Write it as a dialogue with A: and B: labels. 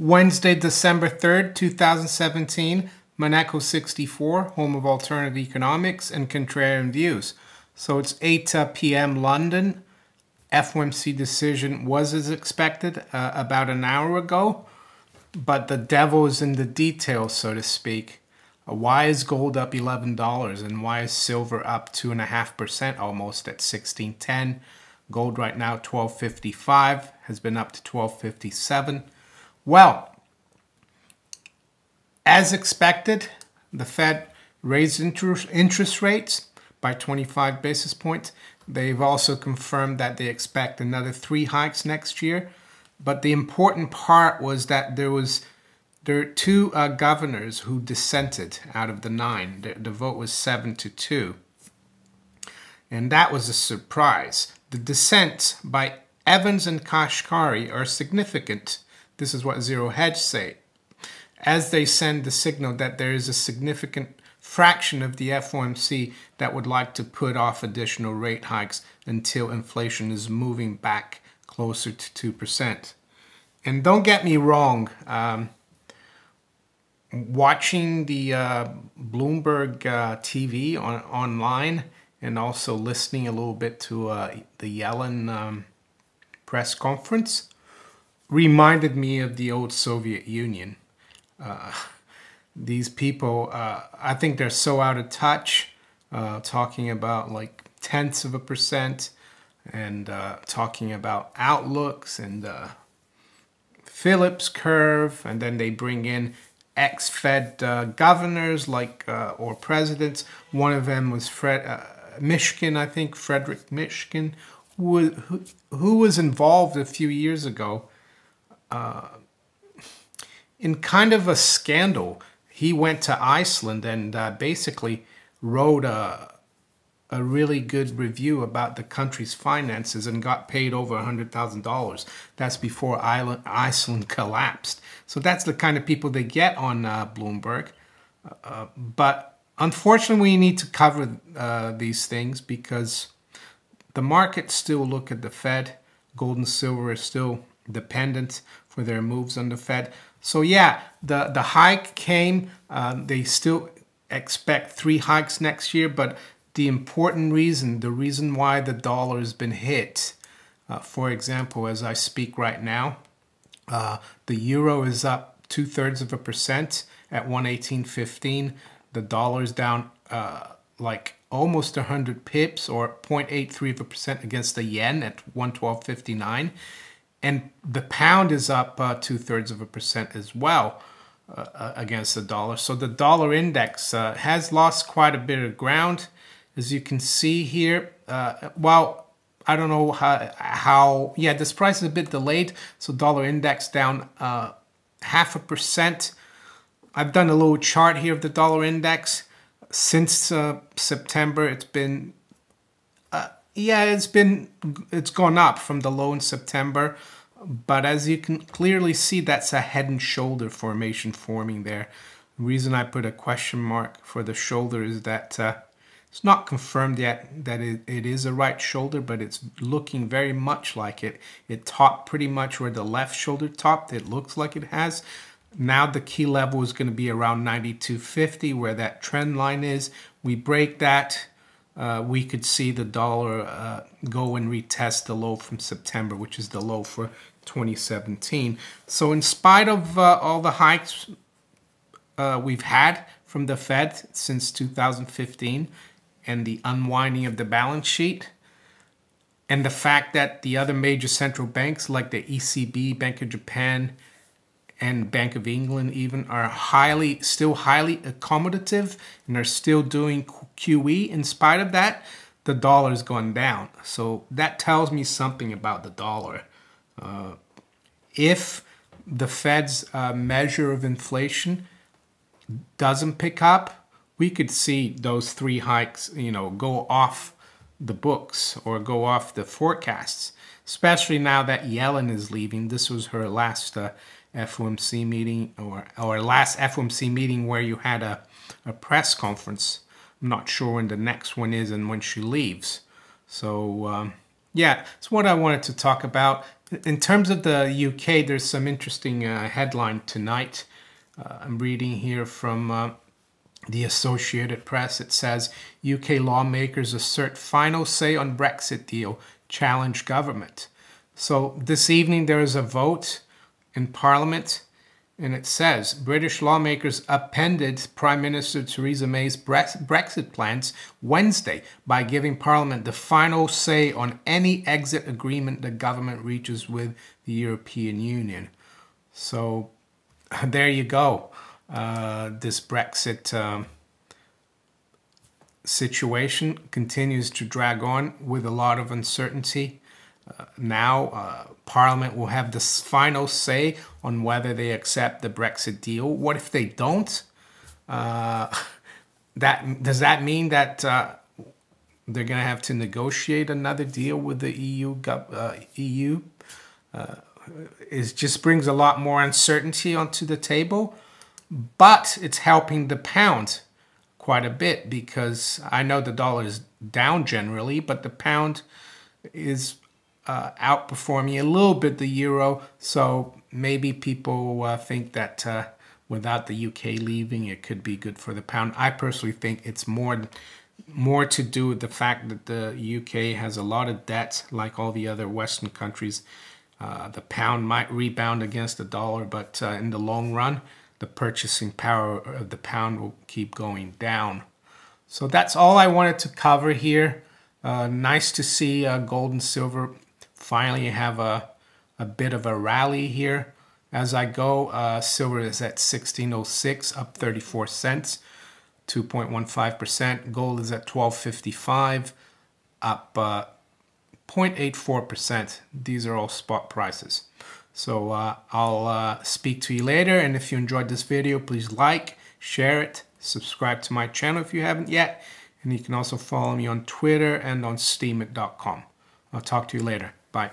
A: Wednesday, December 3rd, 2017, Monaco 64, home of alternative economics and contrarian views. So it's 8 p.m. London. FOMC decision was as expected about an hour ago, but the devil is in the details, so to speak. Why is gold up $11 and why is silver up 2.5% almost at 16.10? Gold right now $12.55, has been up to $12.57. Well, as expected, the Fed raised interest rates by 25 basis points. They've also confirmed that they expect another 3 hikes next year. But the important part was that there are 2 governors who dissented out of the 9. The vote was 7-2. And that was a surprise. The dissent by Evans and Kashkari are significant. This is what Zero Hedge say, as they send the signal that there is a significant fraction of the FOMC that would like to put off additional rate hikes until inflation is moving back closer to 2%. And don't get me wrong, watching the Bloomberg TV online and also listening a little bit to the Yellen press conference reminded me of the old Soviet Union. These people, I think they're so out of touch, talking about like tenths of a percent and talking about outlooks and Phillips curve, and then they bring in ex-Fed governors like or presidents. One of them was Mishkin, I think, Frederick Mishkin, who was involved a few years ago in kind of a scandal. He went to Iceland and basically wrote a really good review about the country's finances and got paid over $100,000. That's before Iceland collapsed. So that's the kind of people they get on Bloomberg. But unfortunately, we need to cover these things because the markets still look at the Fed. Gold and silver are still dependent for their moves on the Fed. So yeah, the hike came. They still expect 3 hikes next year, but the important reason, the reason why the dollar has been hit, for example, as I speak right now, the euro is up 0.2% at 118.15. The dollar is down like almost 100 pips or 0.83% against the yen at 112.59. And the pound is up 0.2% as well against the dollar. So the dollar index has lost quite a bit of ground. As you can see here, well, I don't know how, yeah, this price is a bit delayed. So dollar index down 0.5%. I've done a little chart here of the dollar index. Since September, it's been, yeah, it's gone up from the low in September. But as you can clearly see, that's a head and shoulder formation forming there. The reason I put a question mark for the shoulder is that it's not confirmed yet that it is a right shoulder, but it's looking very much like it. It topped pretty much where the left shoulder topped. It looks like it has. Now the key level is going to be around 92.50, where that trend line is. We break that, we could see the dollar go and retest the low from September, which is the low for 2017. So in spite of all the hikes we've had from the Fed since 2015 and the unwinding of the balance sheet, and the fact that the other major central banks like the ECB, Bank of Japan, and Bank of England even are still highly accommodative and are still doing QE. In spite of that, the dollar is going down. So that tells me something about the dollar. If the Fed's measure of inflation doesn't pick up, we could see those 3 hikes, you know, go off the books or go off the forecasts, especially now that Yellen is leaving. This was her last FOMC meeting or last FOMC meeting where you had a press conference. I'm not sure when the next one is and when she leaves. So yeah, it's what I wanted to talk about. In terms of the UK, there's some interesting headline tonight. I'm reading here from the Associated Press. It says, UK lawmakers assert final say on Brexit deal, challenge government. So this evening there is a vote in Parliament, and it says, British lawmakers appended Prime Minister Theresa May's Brexit plans Wednesday by giving Parliament the final say on any exit agreement the government reaches with the European Union. So there you go. This Brexit situation continues to drag on with a lot of uncertainty. Now Parliament will have this final say on whether they accept the Brexit deal. What if they don't? Does that mean that they're going to have to negotiate another deal with the EU? It just brings a lot more uncertainty onto the table, but it's helping the pound quite a bit, because I know the dollar is down generally, but the pound is outperforming a little bit the euro. So maybe people think that without the UK leaving, it could be good for the pound. I personally think it's more to do with the fact that the UK has a lot of debt, like all the other Western countries. The pound might rebound against the dollar, but in the long run, the purchasing power of the pound will keep going down. So that's all I wanted to cover here. Nice to see gold and silver finally have a bit of a rally here. As I go, silver is at 1606, up 34 cents, 2.15%. Gold is at 1255, up 0.84%. These are all spot prices. So I'll speak to you later, and if you enjoyed this video, please like, share it, subscribe to my channel if you haven't yet, and you can also follow me on Twitter and on steemit.com. I'll talk to you later. Bye.